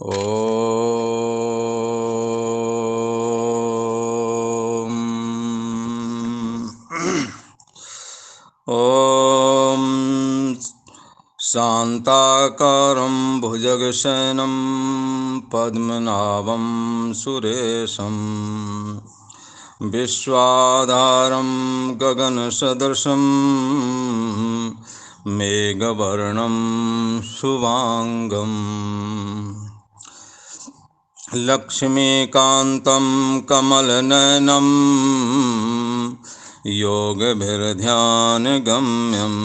ओम ओम शांताकारं भुजगशयनं पद्मनाभं सुरेशं विश्वाधारं गगनसदृशं मेघवर्णं शुभांगं लक्ष्मीकान्तं कमलनयनं योगभिर्ध्यानगम्यं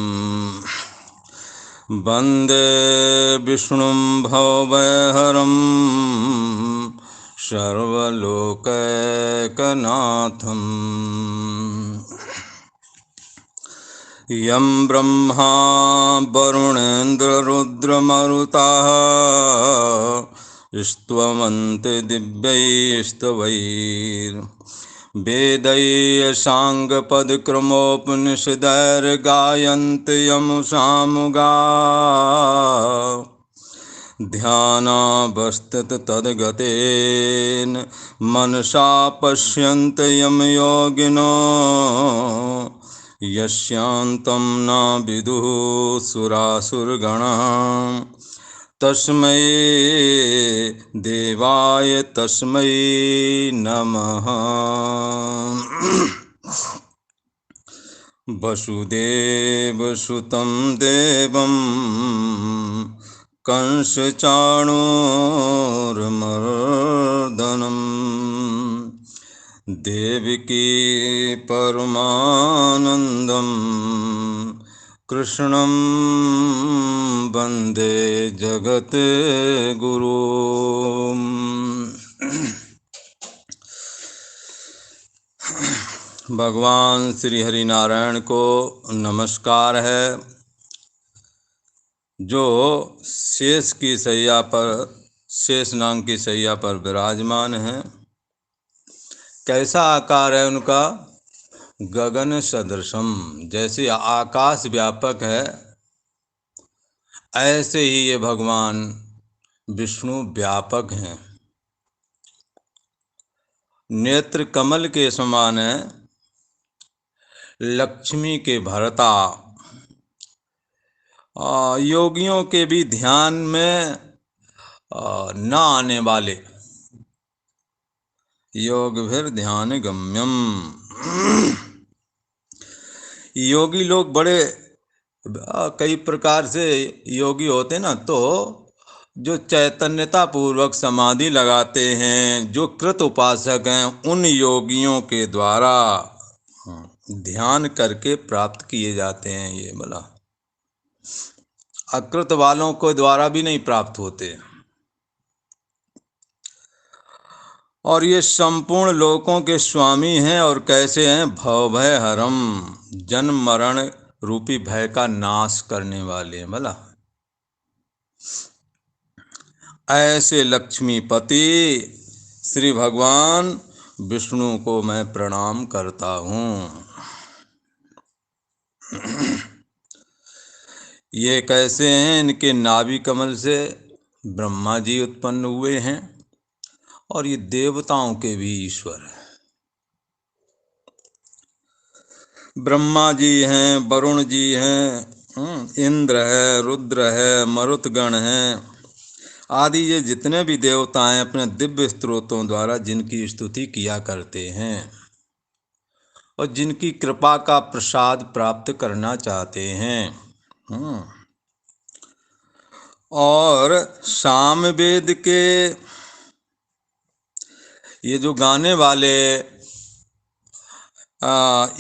वन्दे विष्णुं भवभयहरं सर्वलोकैकनाथं यं ब्रह्मा वरुणेन्द्ररुद्रमरुताः स्तवन्ति दिव्यैस्तवैर्वेदैः साङ्गपदक्रमोपनिषदैर्गायन्ति यं सामुगाः ध्यानावस्थिततद्गतेन मनसा पश्यन्ति यं योगिनो यस्यान्तं न विदुः सुरासुरगणाः तस्मै देवाय तस्मै नमः। वसुदेवसुतं देवं कंसचाणूरमर्दनं देवकी परमानन्दं कृष्णं वन्दे जगद्गुरुं। भगवान श्री हरि नारायण को नमस्कार है, जो शेष की शैया पर, शेष नाग की शैया पर विराजमान हैं। कैसा आकार है उनका? गगन सदृशम, जैसे आकाश व्यापक है ऐसे ही ये भगवान विष्णु व्यापक हैं। नेत्र कमल के समान है, लक्ष्मी के भरता, योगियों के भी ध्यान में न आने वाले, योग फिर ध्यान गम्यम। योगी लोग बड़े कई प्रकार से योगी होते ना, तो जो चैतन्यता पूर्वक समाधि लगाते हैं, जो कृत उपासक हैं, उन योगियों के द्वारा ध्यान करके प्राप्त किए जाते हैं। ये बोला, अकृत वालों को द्वारा भी नहीं प्राप्त होते। और ये संपूर्ण लोकों के स्वामी हैं। और कैसे हैं? भवभय हरम, जन्म मरण रूपी भय का नाश करने वाले हैं। बोला, ऐसे लक्ष्मीपति श्री भगवान विष्णु को मैं प्रणाम करता हूँ। ये कैसे हैं? इनके नाभि कमल से ब्रह्मा जी उत्पन्न हुए हैं, और ये देवताओं के भी ईश्वर हैं। ब्रह्मा जी हैं, वरुण जी हैं, इंद्र है, रुद्र है, मरुतगण हैं, आदि ये जितने भी देवता हैं अपने दिव्य स्त्रोतों द्वारा जिनकी स्तुति किया करते हैं और जिनकी कृपा का प्रसाद प्राप्त करना चाहते हैं। और सामवेद के ये जो गाने वाले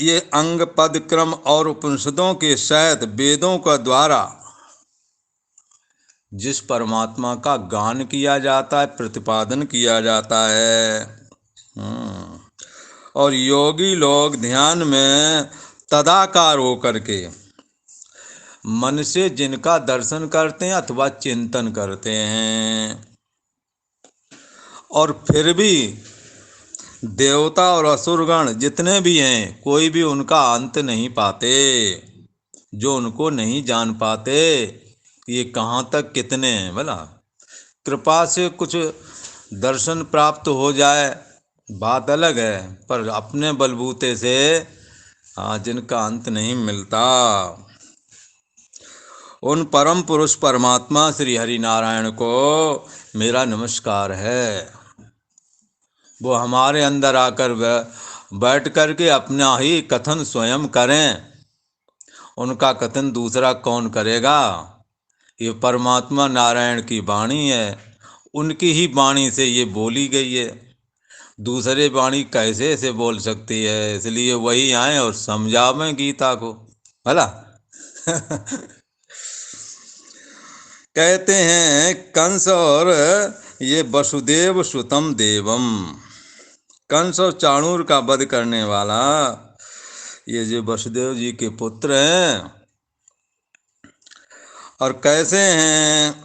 ये अंग पद क्रम और उपनिषदों के सहित वेदों का द्वारा जिस परमात्मा का गान किया जाता है, प्रतिपादन किया जाता है, और योगी लोग ध्यान में तदाकार होकर के मन से जिनका दर्शन करते हैं अथवा चिंतन करते हैं, और फिर भी देवता और असुरगण जितने भी हैं, कोई भी उनका अंत नहीं पाते। जो उनको नहीं जान पाते ये कहाँ तक कितने हैं। भला कृपा से कुछ दर्शन प्राप्त हो जाए बात अलग है, पर अपने बलबूते से जिनका अंत नहीं मिलता, उन परम पुरुष परमात्मा श्री हरि नारायण को मेरा नमस्कार है। वो हमारे अंदर आकर बैठ करके अपना ही कथन स्वयं करें, उनका कथन दूसरा कौन करेगा। ये परमात्मा नारायण की वाणी है, उनकी ही वाणी से ये बोली गई है, दूसरे वाणी कैसे से बोल सकती है। इसलिए वही आए और समझावें गीता को, भला। कहते हैं कंस और ये वसुदेव सुतम देवम, कंस और चाणूर का वध करने वाला ये जो वसुदेव जी के पुत्र हैं, और कैसे हैं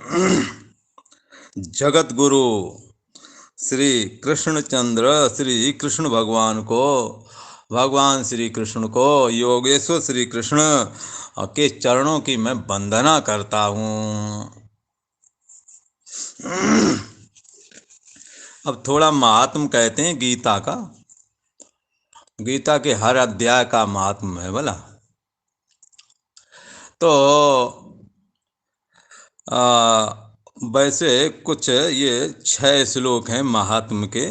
जगत गुरु श्री कृष्णचंद्र श्री कृष्ण भगवान को, भगवान श्री कृष्ण को, योगेश्वर श्री कृष्ण के चरणों की मैं वंदना करता हूँ। अब थोड़ा महात्म कहते हैं गीता का, गीता के हर अध्याय का महात्म है भला। तो वैसे कुछ ये 6 श्लोक हैं महात्म के,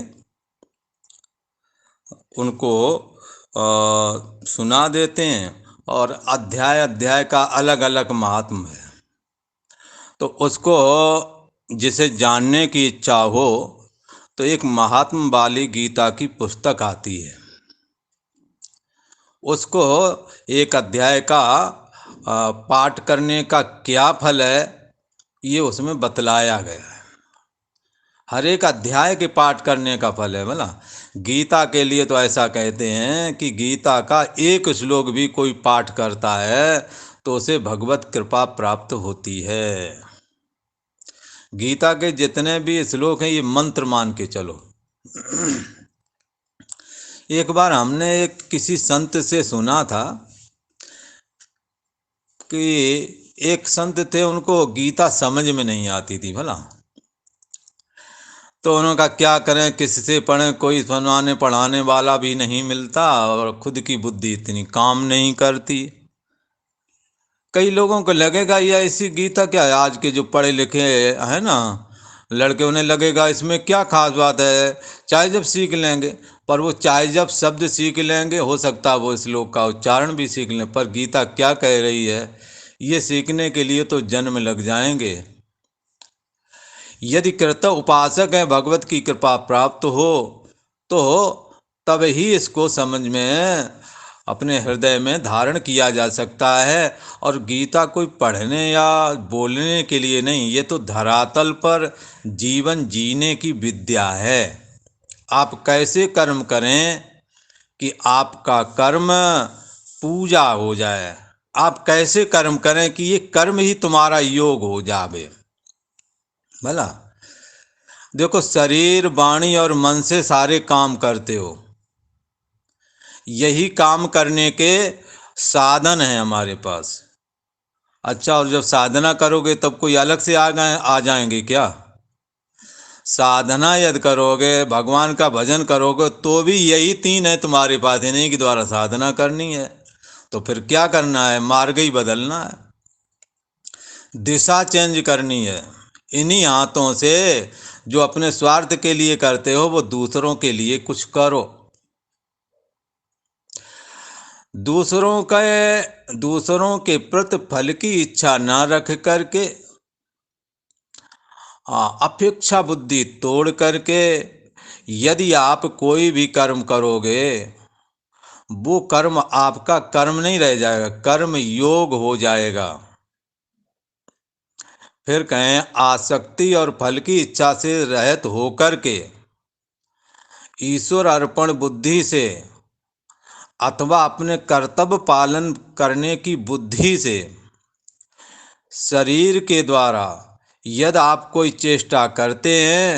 उनको सुना देते हैं, और अध्याय अध्याय का अलग अलग महात्म है। तो उसको जिसे जानने की इच्छा हो तो एक महात्म वाली गीता की पुस्तक आती है, उसको एक अध्याय का पाठ करने का क्या फल है ये उसमें बतलाया गया है। हर एक अध्याय के पाठ करने का फल है भला। गीता के लिए तो ऐसा कहते हैं कि गीता का एक श्लोक भी कोई पाठ करता है तो उसे भगवत कृपा प्राप्त होती है। गीता के जितने भी श्लोक हैं ये मंत्र मान के चलो। एक बार हमने एक किसी संत से सुना था कि एक संत थे, उनको गीता समझ में नहीं आती थी भला। तो उन्होंने कहा क्या करें, किससे पढ़ें, कोई सुनाने पढ़ाने वाला भी नहीं मिलता और खुद की बुद्धि इतनी काम नहीं करती। कई लोगों को लगेगा ये ऐसी गीता क्या है, आज के जो पढ़े लिखे हैं ना लड़के, उन्हें लगेगा इसमें क्या खास बात है, चाहे जब सीख लेंगे। पर वो चाहे जब शब्द सीख लेंगे, हो सकता है वो श्लोक का उच्चारण भी सीख लें, पर गीता क्या कह रही है ये सीखने के लिए तो जन्म लग जाएंगे। यदि कृत उपासक है, भगवत की कृपा प्राप्त हो तो तब ही इसको समझ में अपने हृदय में धारण किया जा सकता है। और गीता कोई पढ़ने या बोलने के लिए नहीं, ये तो धरातल पर जीवन जीने की विद्या है। आप कैसे कर्म करें कि आपका कर्म पूजा हो जाए, आप कैसे कर्म करें कि ये कर्म ही तुम्हारा योग हो जावे भला। देखो, शरीर वाणी और मन से सारे काम करते हो, यही काम करने के साधन हैं हमारे पास। अच्छा, और जब साधना करोगे तब कोई अलग से आ जाएंगे क्या? साधना यदि करोगे, भगवान का भजन करोगे, तो भी यही 3 है तुम्हारे पास, इन्हीं के द्वारा साधना करनी है। तो फिर क्या करना है, मार्ग ही बदलना है, दिशा चेंज करनी है। इन्हीं हाथों से जो अपने स्वार्थ के लिए करते हो वो दूसरों के लिए कुछ करो। दूसरों के प्रति फल की इच्छा ना रख करके, अपेक्षा बुद्धि तोड़ करके यदि आप कोई भी कर्म करोगे, वो कर्म आपका कर्म नहीं रह जाएगा, कर्म योग हो जाएगा। फिर कहें आसक्ति और फल की इच्छा से रहित होकर के ईश्वर अर्पण बुद्धि से अथवा अपने कर्तव्य पालन करने की बुद्धि से शरीर के द्वारा यदि आप कोई चेष्टा करते हैं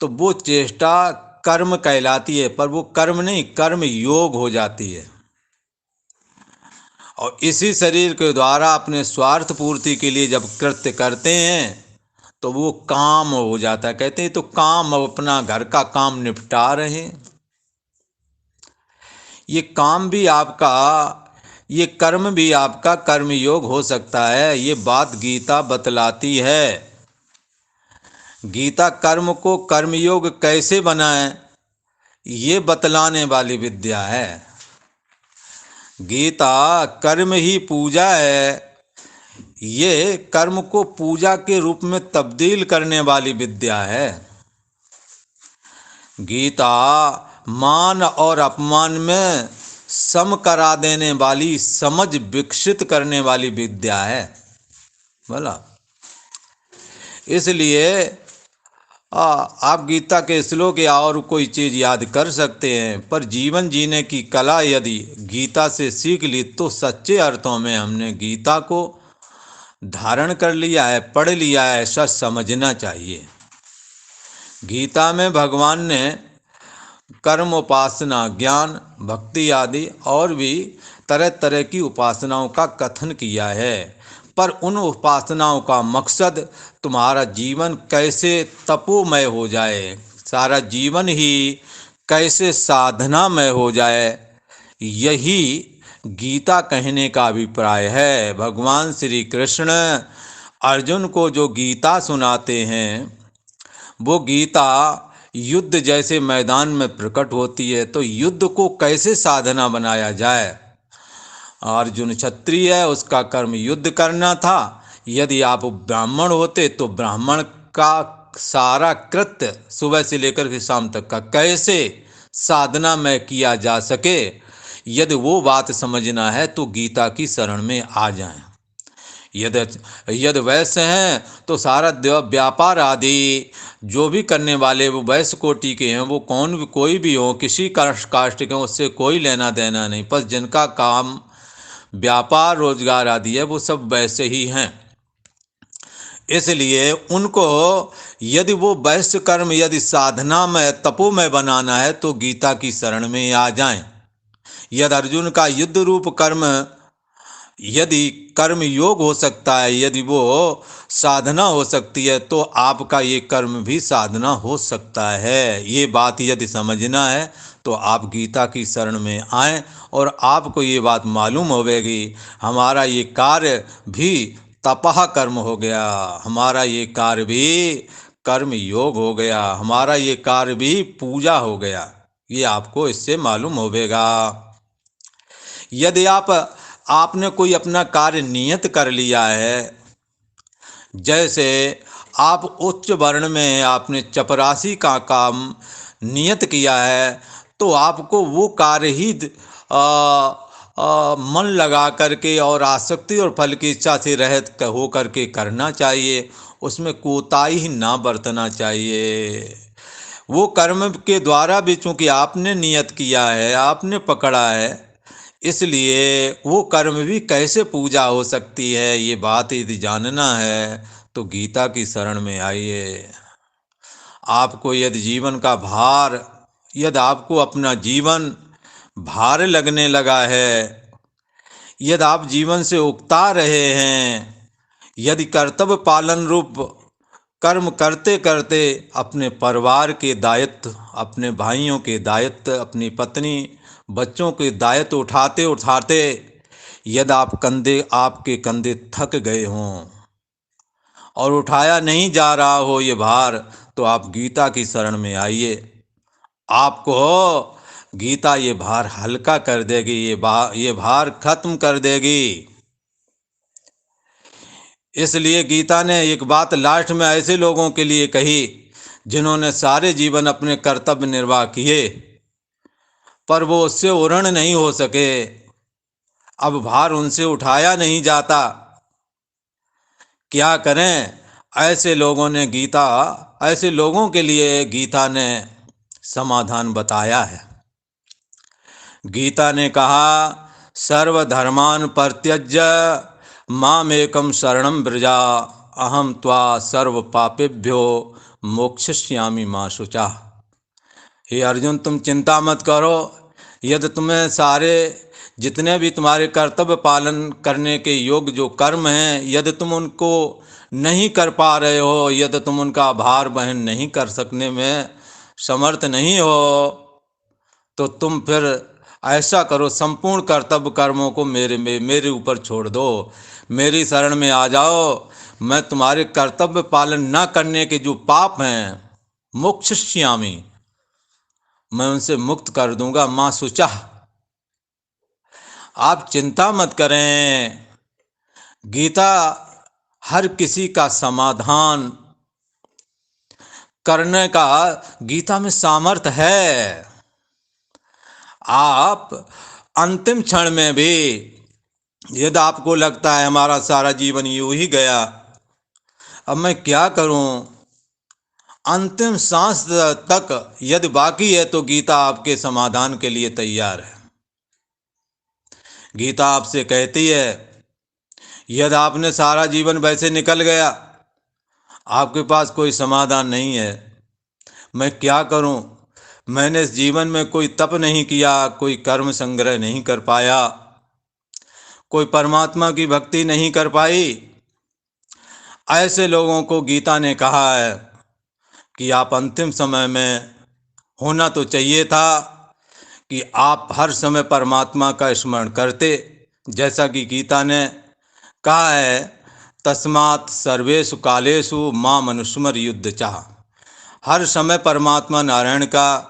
तो वो चेष्टा कर्म कहलाती है, पर वो कर्म नहीं, कर्म योग हो जाती है। और इसी शरीर के द्वारा अपने स्वार्थ पूर्ति के लिए जब कृत्य करते हैं तो वो काम हो जाता है। कहते हैं तो काम, अब अपना घर का काम निपटा रहे हैं। ये काम भी आपका, ये कर्म भी आपका कर्मयोग हो सकता है। ये बात गीता बतलाती है। गीता कर्म को कर्मयोग कैसे बनाए, ये बतलाने वाली विद्या है। गीता कर्म ही पूजा है, ये कर्म को पूजा के रूप में तब्दील करने वाली विद्या है। गीता मान और अपमान में सम करा देने वाली, समझ विकसित करने वाली विद्या है। बोला, इसलिए आप गीता के श्लोक या और कोई चीज़ याद कर सकते हैं, पर जीवन जीने की कला यदि गीता से सीख ली तो सच्चे अर्थों में हमने गीता को धारण कर लिया है, पढ़ लिया है, ऐसा समझना चाहिए। गीता में भगवान ने कर्म, उपासना, ज्ञान, भक्ति आदि और भी तरह तरह की उपासनाओं का कथन किया है, पर उन उपासनाओं का मकसद तुम्हारा जीवन कैसे तपोमय हो जाए, सारा जीवन ही कैसे साधनामय हो जाए, यही गीता कहने का अभिप्राय है। भगवान श्री कृष्ण अर्जुन को जो गीता सुनाते हैं, वो गीता युद्ध जैसे मैदान में प्रकट होती है। तो युद्ध को कैसे साधना बनाया जाए। अर्जुन क्षत्रिय है, उसका कर्म युद्ध करना था। यदि आप ब्राह्मण होते तो ब्राह्मण का सारा कृत्य सुबह से लेकर के शाम तक का कैसे साधना में किया जा सके, यदि वो बात समझना है तो गीता की शरण में आ जाएं। यदि वैश्य हैं तो सारा व्यापार आदि जो भी करने वाले वो वैश्य कोटि के हैं, वो कौन भी कोई भी हो, किसी कास्ट के, उससे कोई लेना देना नहीं। पर जिनका काम व्यापार रोजगार आदि है वो सब वैसे ही हैं। इसलिए उनको यदि वो वैश्य कर्म यदि साधना में तपो में बनाना है तो गीता की शरण में आ जाएं। यदि अर्जुन का युद्ध रूप कर्म यदि कर्म योग हो सकता है, यदि वो साधना हो सकती है, तो आपका ये कर्म भी साधना हो सकता है। ये बात यदि समझना है तो आप गीता की शरण में आएं और आपको ये बात मालूम होगी, हमारा ये कार्य भी तपह कर्म हो गया, हमारा ये कार्य भी कर्म योग हो गया, हमारा ये कार्य भी पूजा हो गया। ये आपको इससे मालूम होगा। यदि आपने कोई अपना कार्य नियत कर लिया है, जैसे आप उच्च वर्ण में आपने चपरासी का काम नियत किया है, तो आपको वो कार्य ही मन लगा करके और आसक्ति और फल की इच्छा से रहित हो करके करना चाहिए। उसमें कोताही ना बरतना चाहिए। वो कर्म के द्वारा भी चूंकि आपने नियत किया है, आपने पकड़ा है, इसलिए वो कर्म भी कैसे पूजा हो सकती है, ये बात यदि जानना है तो गीता की शरण में आइए। आपको यदि जीवन का भार, यदि आपको अपना जीवन भार लगने लगा है, यदि आप जीवन से उकता रहे हैं, यदि कर्तव्य पालन रूप कर्म करते करते अपने परिवार के दायित्व, अपने भाइयों के दायित्व, अपनी पत्नी बच्चों के दायित्व उठाते उठाते यदि आपके कंधे थक गए हों और उठाया नहीं जा रहा हो ये भार, तो आप गीता की शरण में आइए। आपको गीता ये भार हल्का कर देगी, ये भार खत्म कर देगी। इसलिए गीता ने एक बात लास्ट में ऐसे लोगों के लिए कही जिन्होंने सारे जीवन अपने कर्तव्य निर्वाह किए, पर वो उससे उऋण नहीं हो सके, अब भार उनसे उठाया नहीं जाता। क्या करें। ऐसे लोगों के लिए गीता ने समाधान बताया है। गीता ने कहा, सर्वधर्मान परित्यज्य मामेकं शरणं व्रजा, अहम त्वा सर्व पापेभ्यो मोक्षयिष्यामि मा शुचः। हे अर्जुन, तुम चिंता मत करो। यदि तुम्हें सारे जितने भी तुम्हारे कर्तव्य पालन करने के योग्य जो कर्म हैं, यदि तुम उनको नहीं कर पा रहे हो, यदि तुम उनका भार वहन नहीं कर सकने में समर्थ नहीं हो, तो तुम फिर ऐसा करो, संपूर्ण कर्तव्य कर्मों को मेरे ऊपर छोड़ दो, मेरी शरण में आ जाओ। मैं तुम्हारे कर्तव्य पालन न करने के जो पाप हैं, मोक्षयिष्यामि, मैं उनसे मुक्त कर दूंगा। माँ शुचा, आप चिंता मत करें, गीता हर किसी का समाधान करने का गीता में सामर्थ्य है। आप अंतिम क्षण में भी यदि आपको लगता है हमारा सारा जीवन यूं ही गया, अब मैं क्या करूं, अंतिम सांस तक यदि बाकी है तो गीता आपके समाधान के लिए तैयार है। गीता आपसे कहती है, यदि आपने सारा जीवन वैसे निकल गया, आपके पास कोई समाधान नहीं है, मैं क्या करूं, मैंने इस जीवन में कोई तप नहीं किया, कोई कर्म संग्रह नहीं कर पाया, कोई परमात्मा की भक्ति नहीं कर पाई, ऐसे लोगों को गीता ने कहा है कि आप अंतिम समय में होना तो चाहिए था कि आप हर समय परमात्मा का स्मरण करते, जैसा कि गीता ने कहा है, तस्मात् सर्वेषु कालेषु मां मनुस्मर युद्ध चाह। हर समय परमात्मा नारायण का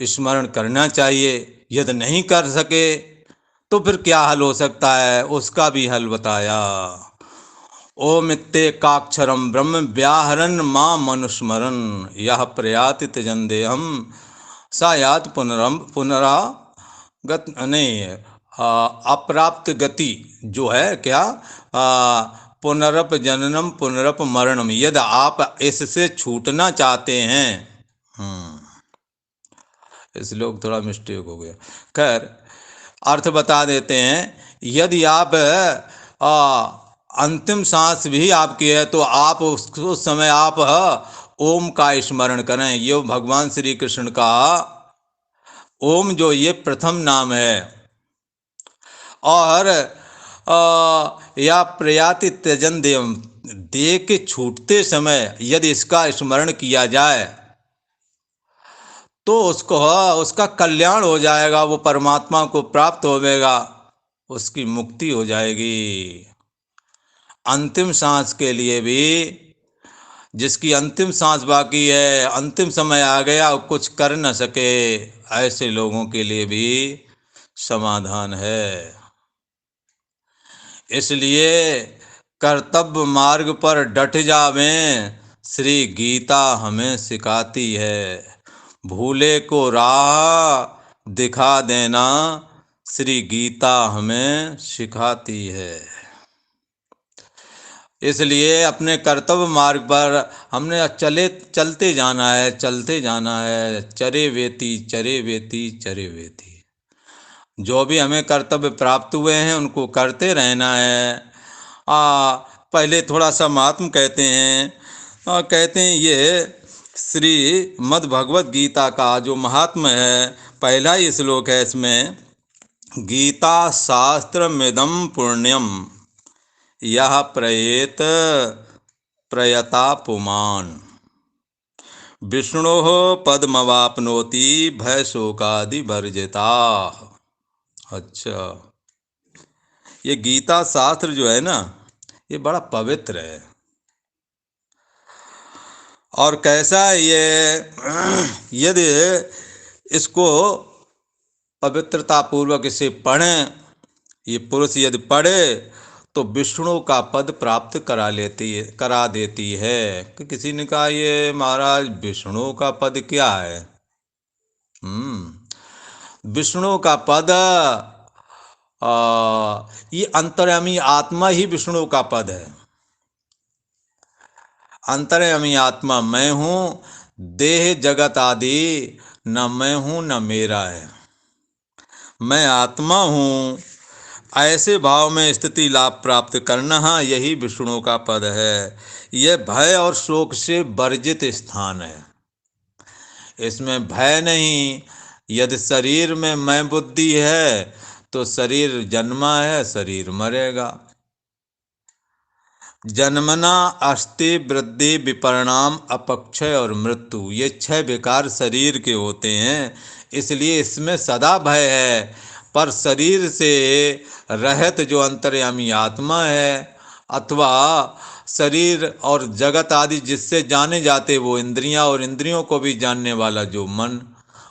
स्मरण करना चाहिए। यदि नहीं कर सके तो फिर क्या हल हो सकता है, उसका भी हल बताया। ओम इत्येकाक्षरम ब्रह्म व्याहरन मां मनुस्मरन, यह प्रयाति त्यजन्देहम सा यात पुनरा गत नहीं, अप्राप्त गति जो है क्या, पुनरप जननम पुनरप मरणम, यदि आप इससे छूटना चाहते हैं। इस लोग थोड़ा मिस्टेक हो गया, खैर अर्थ बता देते हैं। यदि आप अंतिम सांस भी आपकी है तो आप उस समय आप ओम का स्मरण करें। ये भगवान श्री कृष्ण का ओम जो ये प्रथम नाम है, और या प्रयाति त्यजन देव, दे के छूटते समय यदि इसका स्मरण किया जाए तो उसको उसका कल्याण हो जाएगा, वो परमात्मा को प्राप्त होगा, उसकी मुक्ति हो जाएगी। अंतिम सांस के लिए भी, जिसकी अंतिम सांस बाकी है, अंतिम समय आ गया, कुछ कर न सके, ऐसे लोगों के लिए भी समाधान है। इसलिए कर्तव्य मार्ग पर डट जावें, श्री गीता हमें सिखाती है। भूले को राह दिखा देना, श्री गीता हमें सिखाती है। इसलिए अपने कर्तव्य मार्ग पर हमने चलते जाना है, चलते जाना है, चरे वेती चरे वेती चरे वेती। जो भी हमें कर्तव्य प्राप्त हुए हैं उनको करते रहना है। पहले थोड़ा सा महात्म कहते हैं, कहते हैं ये श्री मद् भगवत गीता का जो महात्म है, पहला ही श्लोक है इसमें, गीता शास्त्र मिदम पुण्यम यह प्रयेत प्रयता पुमान, विष्णो पद्मवाप्नोति भय शोकादि वर्जिता। अच्छा, ये गीता शास्त्र जो है ना, ये बड़ा पवित्र है। और कैसा है ये, यदि इसको पवित्रता पूर्वक इसे पढ़ें, ये पुरुष यदि पढ़े तो विष्णु का पद प्राप्त करा देती है। कि किसी ने कहा ये महाराज विष्णु का पद क्या है? विष्णु का पद, ये अंतर्यामी आत्मा ही विष्णु का पद है। अंतर्यामी आत्मा मैं हूँ, देह जगत आदि न मैं हूँ न मेरा है, मैं आत्मा हूँ, ऐसे भाव में स्थिति लाभ प्राप्त करना, यही विष्णु का पद है। यह भय और शोक से वर्जित स्थान है, इसमें भय नहीं। यदि शरीर में मैं बुद्धि है तो शरीर जन्मा है, शरीर मरेगा। जन्मना, अस्थि, वृद्धि, विपरिणाम, अपक्षय और मृत्यु, ये 6 विकार शरीर के होते हैं। इसलिए इसमें सदा भय है। पर शरीर से रहित जो अंतर्यामी आत्मा है, अथवा शरीर और जगत आदि जिससे जाने जाते वो इंद्रियां, और इंद्रियों को भी जानने वाला जो मन,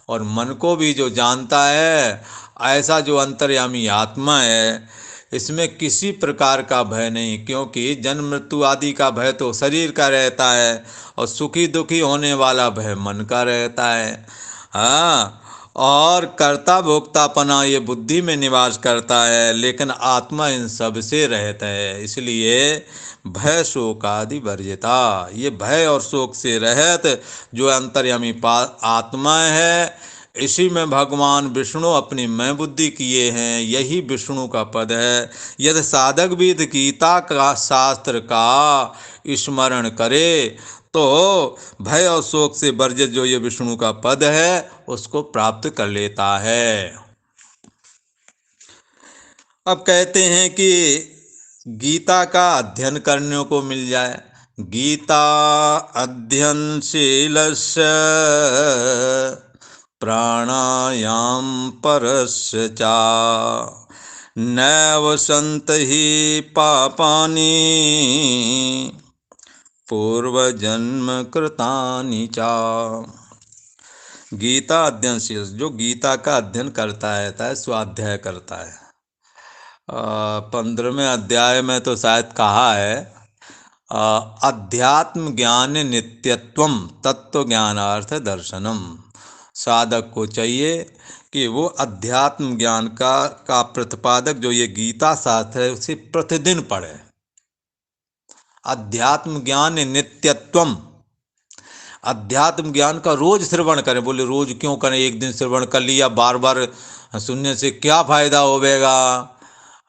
और मन को भी जो जानता है, ऐसा जो अंतर्यामी आत्मा है, इसमें किसी प्रकार का भय नहीं। क्योंकि जन्म मृत्यु आदि का भय तो शरीर का रहता है, और सुखी दुखी होने वाला भय मन का रहता है। हाँ, और कर्ता भोक्तापना ये बुद्धि में निवास करता है, लेकिन आत्मा इन सब से रहता है। इसलिए भय शोक आदि वर्जिता, ये भय और शोक से रहित जो अंतर्यामी आत्मा है, इसी में भगवान विष्णु अपनी मैं बुद्धि किए हैं। यही विष्णु का पद है। यदि साधक विद गीता का शास्त्र का स्मरण करे तो भय और शोक से वर्जित जो ये विष्णु का पद है उसको प्राप्त कर लेता है। अब कहते हैं कि गीता का अध्ययन करने को मिल जाए। गीता अध्ययनशीलस्य प्राणायाम परस्य चा नैव सन्त हि पापानि पूर्वजन्म कृतानि चा। गीता अध्ययनशील, जो गीता का अध्ययन करता है, स्वाध्याय करता है। 15वें अध्याय में तो शायद कहा है अध्यात्म ज्ञान नित्यत्वम तत्व ज्ञानार्थ दर्शनम। साधक को चाहिए कि वो अध्यात्म ज्ञान का प्रतिपादक जो ये गीता शास्त्र है उसे प्रतिदिन पढ़े। अध्यात्म ज्ञान नित्यत्वम, अध्यात्म ज्ञान का रोज श्रवण करें। बोले रोज क्यों करें, एक दिन श्रवण कर लिया, बार बार सुनने से क्या फायदा होगा।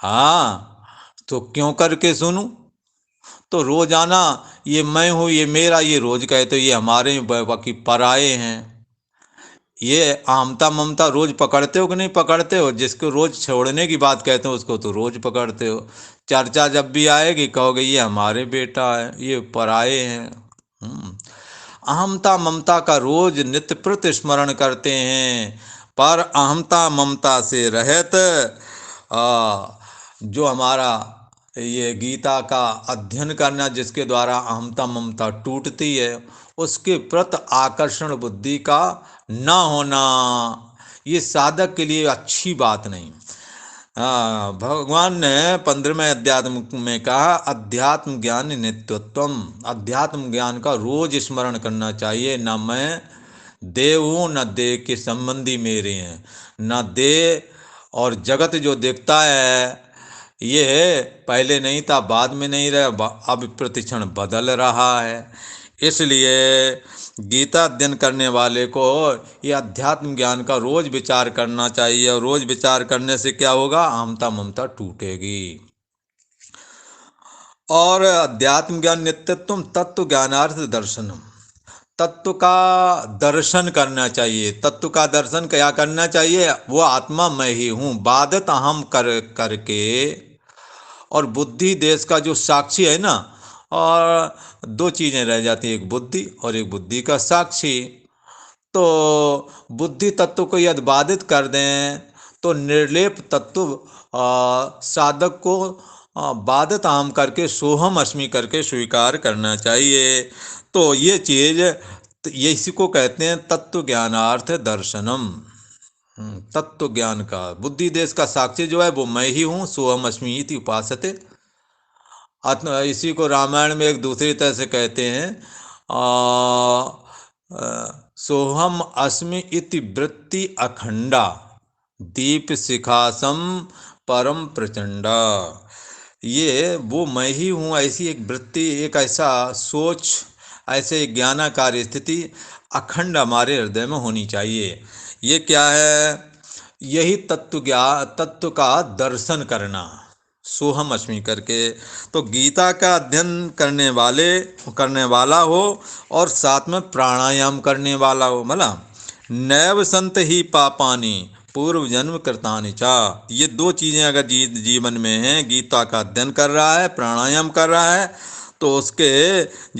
हाँ, तो क्यों करके सुनूं। तो रोजाना ये मैं हूँ, ये मेरा, ये रोज कहते ये हमारे बाकी पराये हैं। ये आमता ममता रोज पकड़ते हो कि नहीं पकड़ते हो। जिसको रोज छोड़ने की बात कहते हो उसको तो रोज पकड़ते हो। चर्चा जब भी आएगी कहोगे ये हमारे बेटा है, ये पराये हैं। अहमता ममता का रोज नित्य प्रति स्मरण करते हैं। पर अहमता ममता से रहित जो हमारा ये गीता का अध्ययन करना, जिसके द्वारा अहमता ममता टूटती है, उसके प्रति आकर्षण बुद्धि का न होना, ये साधक के लिए अच्छी बात नहीं। भगवान ने 15वें अध्याय में कहा अध्यात्म ज्ञान नित्यत्वम, अध्यात्म ज्ञान का रोज स्मरण करना चाहिए। न मैं देव हूँ, न देह के संबंधी मेरे हैं, न देह और जगत जो दिखता है ये पहले नहीं था, बाद में नहीं रहा, अब प्रतिक्षण बदल रहा है। इसलिए गीता अध्ययन करने वाले को ये अध्यात्म ज्ञान का रोज विचार करना चाहिए, और रोज विचार करने से क्या होगा, अहमता ममता टूटेगी। और अध्यात्म ज्ञान नित्यत्व तत्व ज्ञानार्थ दर्शनम, तत्व का दर्शन करना चाहिए। तत्व का दर्शन क्या करना चाहिए, वो आत्मा मैं ही हूँ बाधित अहम करके, और बुद्धि देश का जो साक्षी है ना, और दो चीज़ें रह जाती हैं, एक बुद्धि और एक बुद्धि का साक्षी। तो बुद्धि तत्व को यदि बाधित कर दें तो निर्लेप तत्व साधक को बाधित आम करके सोहम अस्मि करके स्वीकार करना चाहिए। तो ये चीज़ ये इसी को कहते हैं तत्व ज्ञानार्थ दर्शनम। तत्व ज्ञान का बुद्धि देश का साक्षी जो है वो मैं ही हूँ, सोहम अस्मि इति उपासते। इसी को रामायण में एक दूसरी तरह से कहते हैं सोहम अस्मि इति वृत्ति अखंडा दीप शिखासम परम प्रचंडा। ये वो मैं ही हूँ ऐसी एक वृत्ति, एक ऐसा सोच, ऐसे ज्ञानाकार स्थिति अखंड हमारे हृदय में होनी चाहिए। ये क्या है, यही तत्व का दर्शन करना, सोहम अस्मि करके। तो गीता का अध्ययन करने वाला हो और साथ में प्राणायाम करने वाला हो। मतलब नैव संत ही पापानि पूर्व जन्म कृतानि चा। ये दो चीजें अगर जीवन में हैं, गीता का अध्ययन कर रहा है, प्राणायाम कर रहा है, तो उसके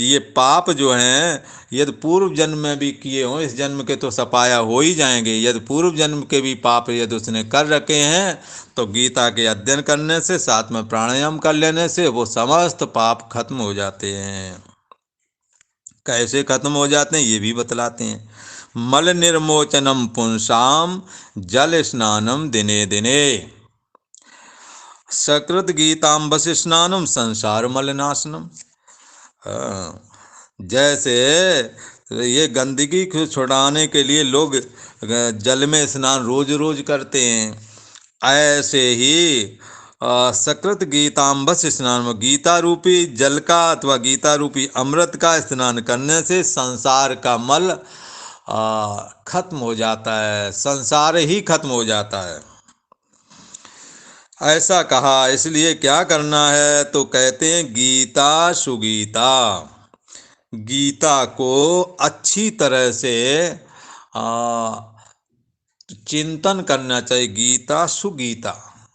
ये पाप जो हैं, यदि पूर्व जन्म में भी किए हों, इस जन्म के तो सफाया हो ही जाएंगे। यदि पूर्व जन्म के भी पाप यदि उसने कर रखे हैं, तो गीता के अध्ययन करने से, साथ में प्राणायाम कर लेने से वो समस्त पाप खत्म हो जाते हैं। कैसे खत्म हो जाते हैं ये भी बतलाते हैं। मल निर्मोचनम पुंसाम जल स्नानम दिने दिने, सकृत गीताम्बस स्नानम संसार मलनाशनम। जैसे ये गंदगी को छुड़ाने के लिए लोग जल में स्नान रोज रोज करते हैं, ऐसे ही सकृत गीताम्बस स्नान में, गीता रूपी जल का अथवा गीता रूपी अमृत का स्नान करने से संसार का मल खत्म हो जाता है, संसार ही खत्म हो जाता है। ऐसा कहा, इसलिए क्या करना है, तो कहते हैं गीता सुगीता, गीता को अच्छी तरह से चिंतन करना चाहिए। गीता सुगीता,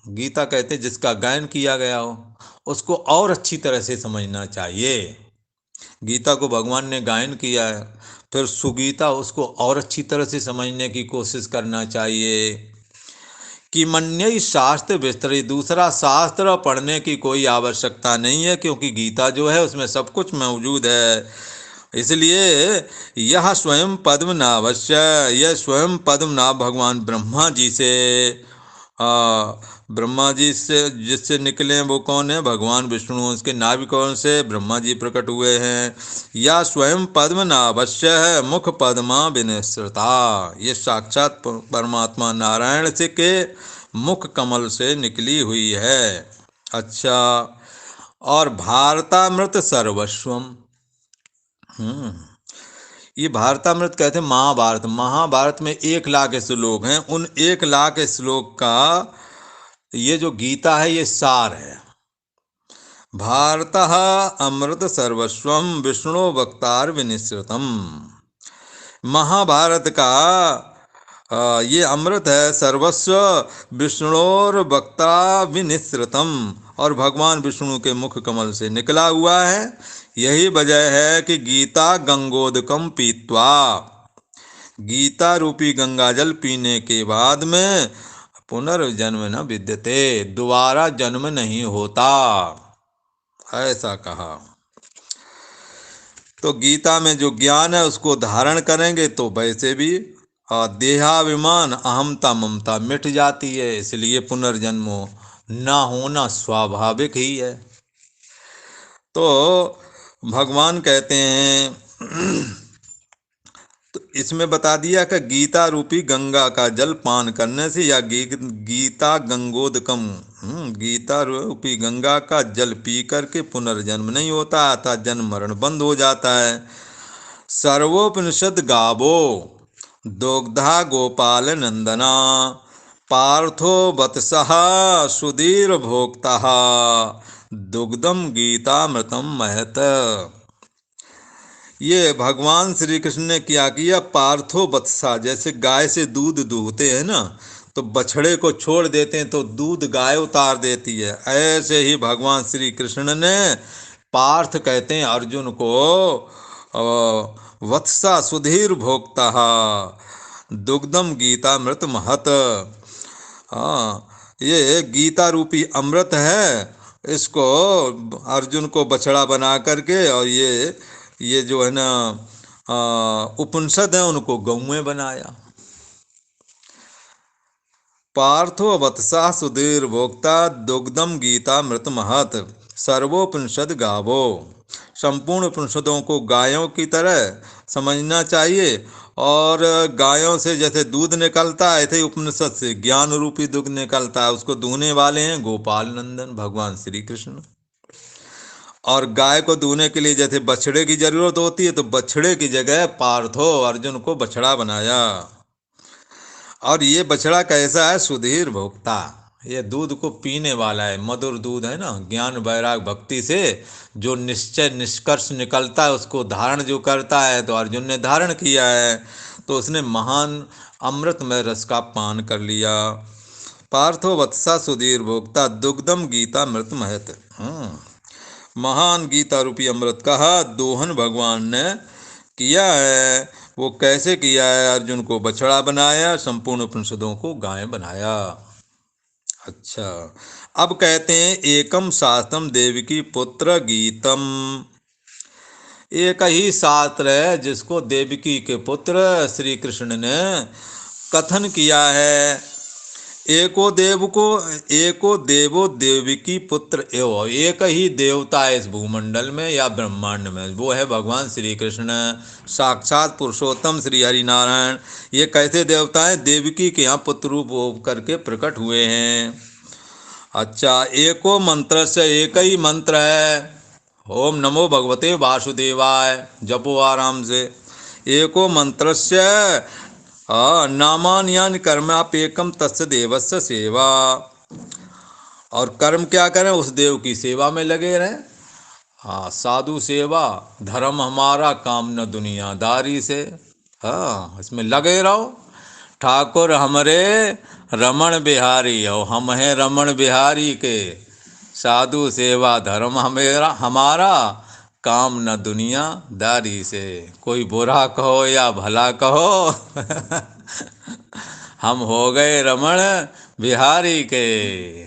गीता कहते हैं जिसका गायन किया गया हो, उसको और अच्छी तरह से समझना चाहिए। गीता को भगवान ने गायन किया है, फिर सुगीता उसको और अच्छी तरह से समझने की कोशिश करना चाहिए। कि मन्य शास्त्र विस्तरी, दूसरा शास्त्र पढ़ने की कोई आवश्यकता नहीं है, क्योंकि गीता जो है उसमें सब कुछ मौजूद है। इसलिए यह स्वयं पद्मनाभस्य, यह स्वयं पद्मनाभ भगवान ब्रह्मा जी से, ब्रह्मा जी से जिससे निकले वो कौन है, भगवान विष्णु, उसके नाभिकों से ब्रह्मा जी प्रकट हुए हैं। या स्वयं पद्मनाभस्य है, मुख पद्मा विनिसृता, ये साक्षात परमात्मा नारायण से के मुख कमल से निकली हुई है। अच्छा, और भारतामृत सर्वस्वम, ये भारतामृत कहते हैं महाभारत। महाभारत में 1,00,000 श्लोक हैं, उन 1,00,000 श्लोक का ये जो गीता है ये सार है। भारतः अमृत सर्वस्वम विष्णु वक्तार विनिश्रितम, महाभारत का ये अमृत है, सर्वस्व विष्णुर वक्ता विनिश्रितम, और भगवान विष्णु के मुख कमल से निकला हुआ है। यही वजह है कि गीता गंगोदकम पीत्वा, गीता रूपी गंगा जल पीने के बाद में पुनर्जन्म न विद्यते, दोबारा जन्म नहीं होता, ऐसा कहा। तो गीता में जो ज्ञान है उसको धारण करेंगे तो वैसे भी देहाभिमान अहमता ममता मिट जाती है, इसलिए पुनर्जन्म ना होना स्वाभाविक ही है। तो भगवान कहते हैं तो इसमें बता दिया कि गीता रूपी गंगा का जल पान करने से, या गीता गंगोदकम, गीता रूपी गंगा का जल पी करके पुनर्जन्म नहीं होता, अर्थात जन्म मरण बंद हो जाता है। सर्वोपनिषद गावो दुग्धा गोपाल नंदना, पार्थो वत्सः सुधीर भोक्ता, दुग्धम गीतामृतम महत। ये भगवान श्री कृष्ण ने क्या किया, पार्थो वत्सा, जैसे गाय से दूध दूहते हैं ना, तो बछड़े को छोड़ देते हैं तो दूध गाय उतार देती है, ऐसे ही भगवान श्री कृष्ण ने पार्थ कहते हैं अर्जुन को वत्सा सुधीर भोक्ता दुग्धम गीतामृत महत। ये गीता रूपी अमृत है, इसको अर्जुन को बछड़ा बना करके, और ये जो है ना उपनिषद है उनको गौएं बनाया। पार्थो वत्सा सुधीर भोक्ता दुग्धम गीता मृत महत, सर्वोपनिषद गावो, संपूर्ण उपनिषदों को गायों की तरह समझना चाहिए, और गायों से जैसे दूध निकलता है ऐसे ही उपनिषद से ज्ञान रूपी दूध निकलता है, उसको दूहने वाले हैं गोपाल नंदन भगवान श्री कृष्ण। और गाय को दूहने के लिए जैसे बछड़े की जरूरत होती है, तो बछड़े की जगह पार्थो अर्जुन को बछड़ा बनाया। और ये बछड़ा कैसा है, सुधीर भोक्ता, ये दूध को पीने वाला है, मधुर दूध है ना, ज्ञान वैराग भक्ति से जो निश्चय निष्कर्ष निकलता है उसको धारण जो करता है, तो अर्जुन ने धारण किया है, तो उसने महान अमृतमय रस का पान कर लिया। पार्थो वत्सा सुधीर भोक्ता दुग्धम गीता मृत महत। महान गीता रूपी अमृत का दोहन भगवान ने किया है। वो कैसे किया है? अर्जुन को बछड़ा बनाया, संपूर्ण उपनिषदों को गाय बनाया। अच्छा, अब कहते हैं एकम शास्त्रम देवकी पुत्र गीतम। एक ही शास्त्र है जिसको देवकी के पुत्र श्री कृष्ण ने कथन किया है। एको देवो देवकी पुत्र एवं, एक ही देवता है इस भूमंडल में या ब्रह्मांड में, वो है भगवान श्री कृष्ण, साक्षात पुरुषोत्तम श्री हरि नारायण। ये कैसे देवता है? देवकी के यहाँ पुत्र रूप करके प्रकट हुए हैं। अच्छा, एको मंत्र से, एक ही मंत्र है, ओम नमो भगवते वासुदेवाय, जपो आराम से। एको मंत्र से नामान्यान कर्मापेकम तस्य देवस्य सेवा। और कर्म क्या करें? उस देव की सेवा में लगे रहें। हाँ, साधु सेवा, धर्म हमारा, काम न दुनियादारी से। हाँ, इसमें लगे रहो। ठाकुर हमरे रमण बिहारी हो, हम हैं रमण बिहारी के। साधु सेवा धर्म हमारा, काम न दुनियादारी से। कोई बुरा कहो या भला कहो हम हो गए रमण बिहारी के।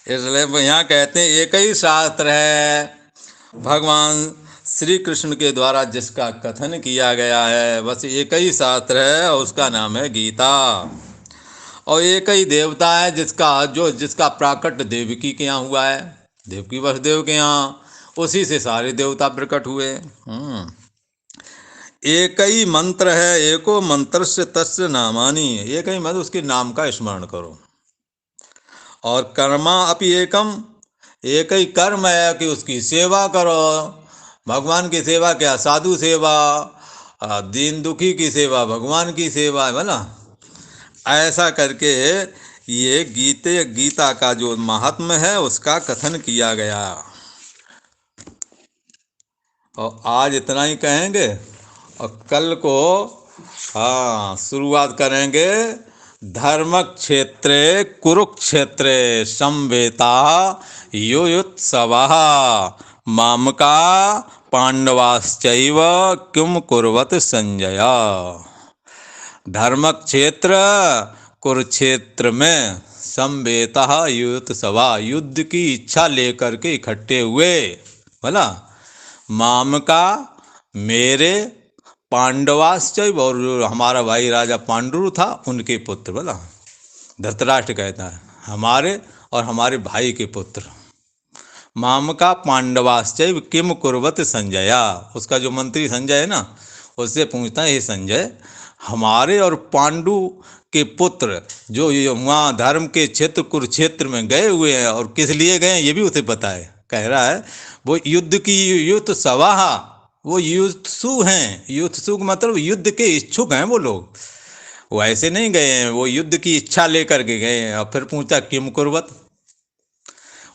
इसलिए यहाँ कहते हैं एक ही शास्त्र है भगवान श्री कृष्ण के द्वारा जिसका कथन किया गया है, बस एक ही शास्त्र है और उसका नाम है गीता। और एक ही देवता है जिसका प्राकट देवकी के यहाँ हुआ है, देवकी वसुदेव के यहाँ, उसी से सारे देवता प्रकट हुए। एक ही मंत्र है, एको मंत्र से तस्य नामानी, एक ही मंत्र, उसके नाम का स्मरण करो। और कर्मा अपि एकम, एक ही कर्म है कि उसकी सेवा करो। भगवान की सेवा क्या? साधु सेवा, दीन दुखी की सेवा भगवान की सेवा है ना। ऐसा करके ये गीता का जो महात्म्य है उसका कथन किया गया। और आज इतना ही कहेंगे और कल को शुरुआत करेंगे धर्म क्षेत्रे कुरुक्षेत्रे संवेता युयुत्सवः मामका पांडवाश्चैव किम कुर्वत संजय। धर्म क्षेत्र कुरुक्षेत्र में संवेता युयुत्सवा, युद्ध की इच्छा लेकर के इकट्ठे हुए, बोला मामका मेरे, पांडवाश्चैव और हमारा भाई राजा पांडु था उनके पुत्र, बोला धृतराष्ट्र कहता है हमारे और हमारे भाई के पुत्र। मामका पांडवाश्चैव किम कुर्वत संजया, उसका जो मंत्री संजय है ना, उससे पूछता है हे संजय, हमारे और पांडु के पुत्र जो वहाँ धर्म के क्षेत्र कुरुक्षेत्र में गए हुए हैं, और किस लिए गए ये भी उसे पता है। कह रहा है वो युद्ध की युत्सवा, वो युत्सु हैं। युत्सु मतलब युद्ध के इच्छुक हैं वो लोग, वो ऐसे नहीं गए हैं, वो युद्ध की इच्छा लेकर के गए हैं। और फिर पूछा किम कुर्वत,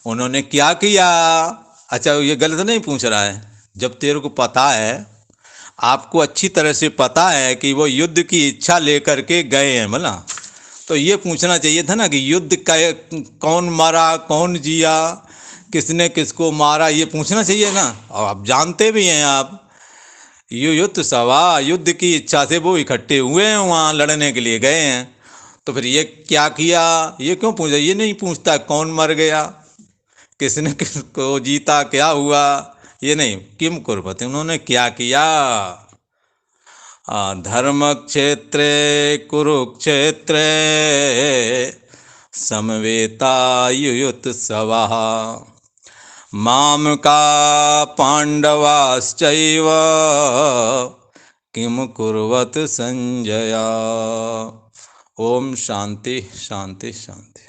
उन्होंने क्या किया। अच्छा, ये गलत नहीं पूछ रहा है, जब तेरे को पता है, आपको अच्छी तरह से पता है कि वो युद्ध की इच्छा लेकर के गए हैं, बोला तो ये पूछना चाहिए था ना कि युद्ध का कौन मारा, कौन जिया, किसने किसको मारा, ये पूछना चाहिए ना। और आप जानते भी हैं, आप युयुत्सवा, युद्ध की इच्छा से वो इकट्ठे हुए हैं, वहाँ लड़ने के लिए गए हैं। तो फिर ये क्या किया, ये क्यों पूछा? ये नहीं पूछता कौन मर गया, किसने किसको जीता, क्या हुआ, ये नहीं। किम कुर्वत, उन्होंने क्या किया। धर्म क्षेत्रे कुरुक्षेत्रे समवेता युयुत्सवः मामका पांडवाश्चैव किम कुर्वत संजय। ओम शांति शांति शांति।